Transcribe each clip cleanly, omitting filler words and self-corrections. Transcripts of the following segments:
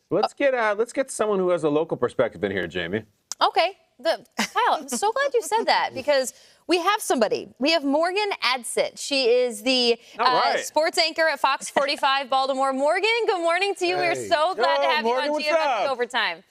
Let's get someone who has a local perspective in here, Jamie. Okay. Kyle, I'm so glad you said that because we have somebody. We have Morgan Adsit. She is the sports anchor at Fox 45 Baltimore. Morgan, good morning to you. Hey. We're so glad to have Morgan, you on GMFB Overtime.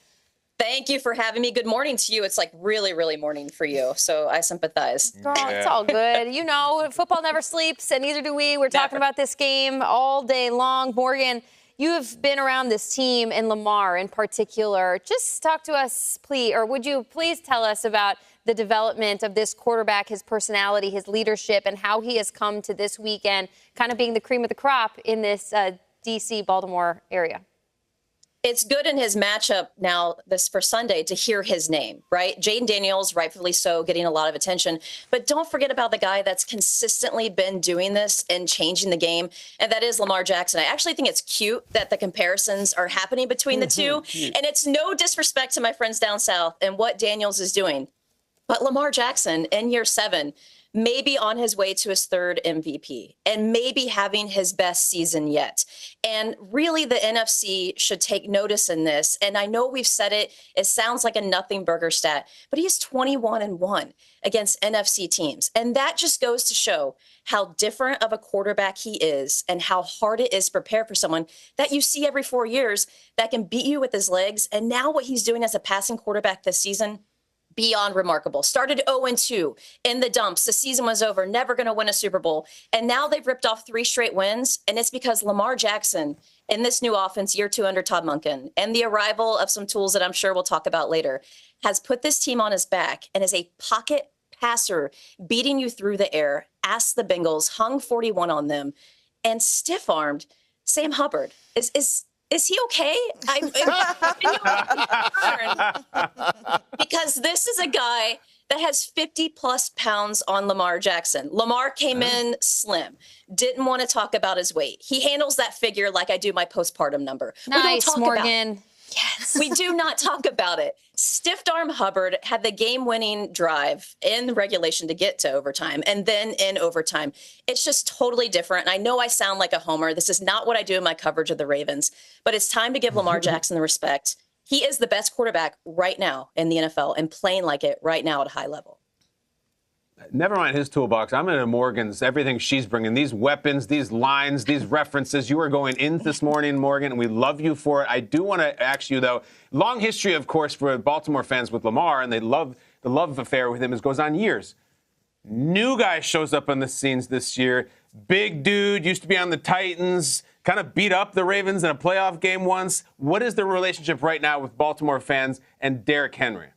Thank you for having me. Good morning to you. It's like really, really morning for you. So I sympathize. Girl, it's all good. You know, football never sleeps, and neither do we. We're talking about this game all day long. Morgan, you have been around this team and Lamar in particular. Just talk to us, please, or would you please tell us about the development of this quarterback, his personality, his leadership, and how he has come to this weekend kind of being the cream of the crop in this D.C., Baltimore area? It's good in his matchup now this for Sunday to hear his name, right? Jaden Daniels, rightfully so, getting a lot of attention. But don't forget about the guy that's consistently been doing this and changing the game, and that is Lamar Jackson. I actually think it's cute that the comparisons are happening between the two, and it's no disrespect to my friends down south and what Daniels is doing. But Lamar Jackson in year 7 may be on his way to his 3rd MVP and maybe having his best season yet. And really the NFC should take notice in this. And I know we've said it, it sounds like a nothing burger stat, but he's 21-1 against NFC teams. And that just goes to show how different of a quarterback he is and how hard it is to prepare for someone that you see every 4 years that can beat you with his legs. And now what he's doing as a passing quarterback this season, beyond remarkable. Started 0-2 in the dumps. The season was over, never going to win a Super Bowl. And now they've ripped off 3 straight wins. And it's because Lamar Jackson in this new offense, year 2 under Todd Monken, and the arrival of some tools that I'm sure we'll talk about later, has put this team on his back and is a pocket passer, beating you through the air. Ask the Bengals, hung 41 on them, and stiff-armed Sam Hubbard. Is he okay? Because this is a guy that has 50-plus pounds on Lamar Jackson. Lamar came in slim, didn't want to talk about his weight. He handles that figure like I do my postpartum number. Nice, we don't talk Morgan. About it. Yes. We do not talk about it. Stiff-arm Hubbard had the game-winning drive in regulation to get to overtime, and then in overtime. It's just totally different. And I know I sound like a homer. This is not what I do in my coverage of the Ravens, but it's time to give Lamar Jackson the respect. He is the best quarterback right now in the NFL and playing like it right now at a high level. Never mind his toolbox. I'm into Morgan's, everything she's bringing, these weapons, these lines, these references. You are going in this morning, Morgan, and we love you for it. I do want to ask you, though, long history, of course, for Baltimore fans with Lamar, and they love the love affair with him. It goes on years. New guy shows up on the scenes this year. Big dude, used to be on the Titans, kind of beat up the Ravens in a playoff game once. What is the relationship right now with Baltimore fans and Derrick Henry?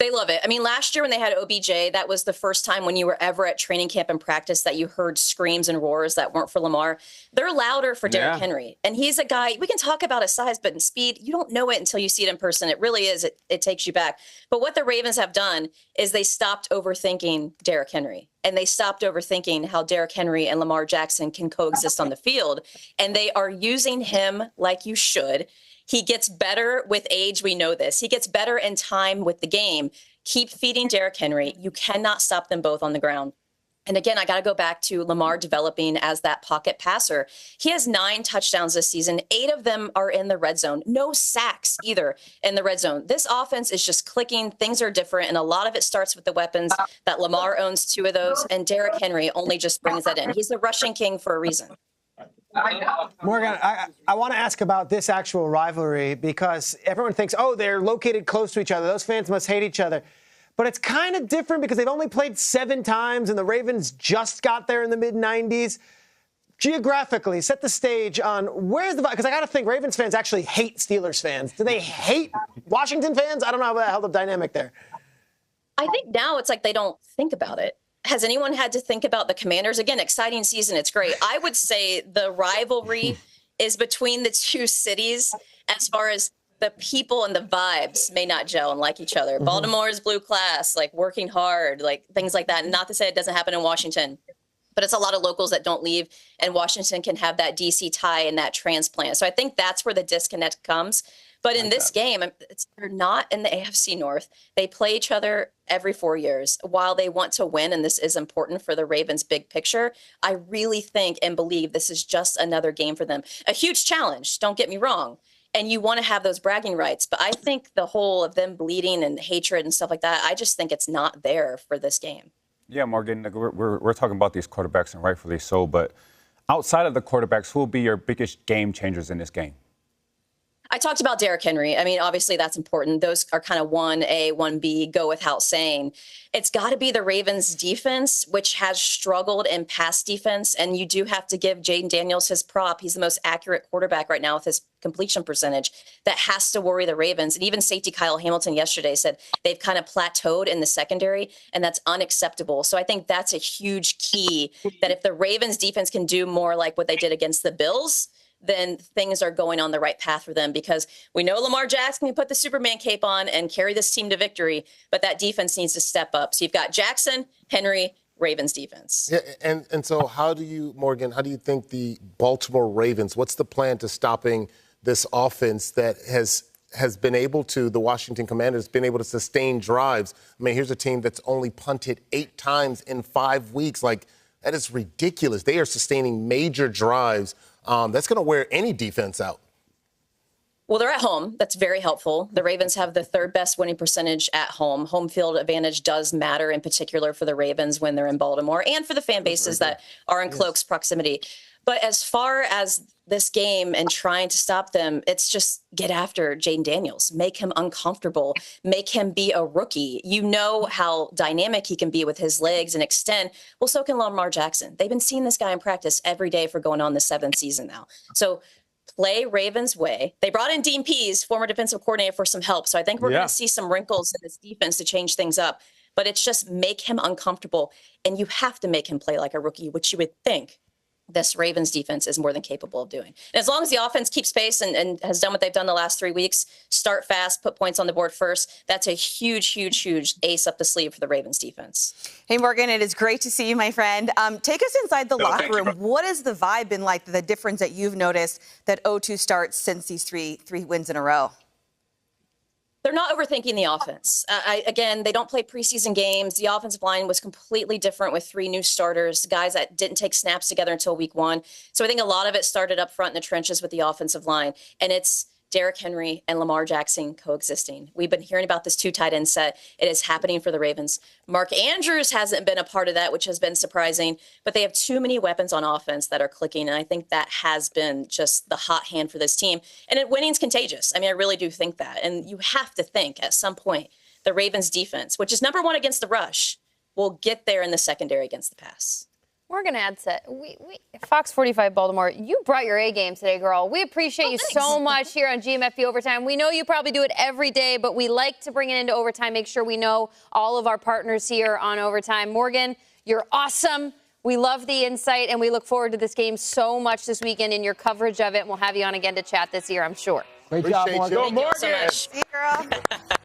They love it. I mean, last year when they had OBJ, that was the first time when you were ever at training camp and practice that you heard screams and roars that weren't for Lamar. They're louder for Derrick Henry. And he's a guy, we can talk about his size, but in speed, you don't know it until you see it in person. It really is. It takes you back. But what the Ravens have done is they stopped overthinking Derrick Henry. And they stopped overthinking how Derrick Henry and Lamar Jackson can coexist on the field. And they are using him like you should. He gets better with age. We know this. He gets better in time with the game. Keep feeding Derrick Henry. You cannot stop them both on the ground. And again, I got to go back to Lamar developing as that pocket passer. He has 9 touchdowns this season. 8 of them are in the red zone. No sacks either in the red zone. This offense is just clicking. Things are different. And a lot of it starts with the weapons that Lamar owns 2 of those. And Derrick Henry only just brings that in. He's the rushing king for a reason. Morgan, I want to ask about this actual rivalry because everyone thinks, oh, they're located close to each other. Those fans must hate each other. But it's kind of different because they've only played 7 times and the Ravens just got there in the mid-90s. Geographically, set the stage on where's the – because I got to think Ravens fans actually hate Steelers fans. Do they hate Washington fans? I don't know how the dynamic there. I think now it's like they don't think about it. Has anyone had to think about the Commanders? Again, exciting season. It's great. I would say the rivalry is between the 2 cities as far as the people and the vibes may not gel and like each other. Baltimore's blue class, like working hard, like things like that. Not to say it doesn't happen in Washington, but it's a lot of locals that don't leave, and Washington can have that DC tie and that transplant. So I think that's where the disconnect comes. But in this game, they're not in the AFC North. They play each other every 4 years. While they want to win, and this is important for the Ravens' big picture, I really think and believe this is just another game for them. A huge challenge, don't get me wrong. and you want to have those bragging rights. But I think the whole of them bleeding and hatred and stuff like that, I just think it's not there for this game. Yeah, Morgan, like we're talking about these quarterbacks, and rightfully so, but outside of the quarterbacks, who will be your biggest game changers in this game? I talked about Derrick Henry. I mean, obviously that's important. Those are kind of 1A, 1B, go without saying. It's got to be the Ravens defense, which has struggled in pass defense. And you do have to give Jaden Daniels his prop. He's the most accurate quarterback right now with his completion percentage. That has to worry the Ravens. And even safety Kyle Hamilton yesterday said they've kind of plateaued in the secondary, and that's unacceptable. So I think that's a huge key, that if the Ravens defense can do more like what they did against the Bills, then things are going on the right path for them, because we know Lamar Jackson can put the Superman cape on and carry this team to victory, but that defense needs to step up. So you've got Jackson, Henry, Ravens defense. Yeah, and so Morgan, how do you think the Baltimore Ravens, what's the plan to stopping this offense that has been able to, the Washington Commanders, been able to sustain drives? I mean, here's a team that's only punted 8 times in 5 weeks. Like, that is ridiculous. They are sustaining major drives. That's going to wear any defense out. Well, they're at home. That's very helpful. The Ravens have the 3rd best winning percentage at home. Home field advantage does matter, in particular for the Ravens when they're in Baltimore, and for the fan bases that are in close proximity. But as far as this game and trying to stop them, it's just get after Jaden Daniels, make him uncomfortable, make him be a rookie. You know how dynamic he can be with his legs and extend. Well, so can Lamar Jackson. They've been seeing this guy in practice every day for going on the 7th season now. So play Ravens way. They brought in Dean Pease, former defensive coordinator, for some help. So I think we're going to see some wrinkles in this defense to change things up. But it's just make him uncomfortable, and you have to make him play like a rookie, which you would think this Ravens defense is more than capable of doing. And as long as the offense keeps pace and has done what they've done the last 3 weeks, start fast, put points on the board first, that's a huge, huge, huge ace up the sleeve for the Ravens defense. Hey, Morgan, it is great to see you, my friend. Take us inside the locker room. What has the vibe been like, the difference that you've noticed that O2 starts since these three wins in a row? They're not overthinking the offense. Again, they don't play preseason games. The offensive line was completely different with 3 new starters, guys that didn't take snaps together until week 1. So I think a lot of it started up front in the trenches with the offensive line. And it's Derrick Henry and Lamar Jackson coexisting. We've been hearing about this 2 tight end set. It is happening for the Ravens. Mark Andrews hasn't been a part of that, which has been surprising, but they have too many weapons on offense that are clicking. And I think that has been just the hot hand for this team. And winning's contagious. I mean, I really do think that. And you have to think at some point the Ravens defense, which is number 1 against the rush, will get there in the secondary against the pass. Morgan Adsit, Fox 45 Baltimore, you brought your A game today, girl. We appreciate you so much here on GMFB Overtime. We know you probably do it every day, but we like to bring it into overtime, make sure we know all of our partners here on Overtime. Morgan, you're awesome. We love the insight, and we look forward to this game so much this weekend in your coverage of it. And we'll have you on again to chat this year, I'm sure. Great job, Morgan. Thank you so much. See you, girl.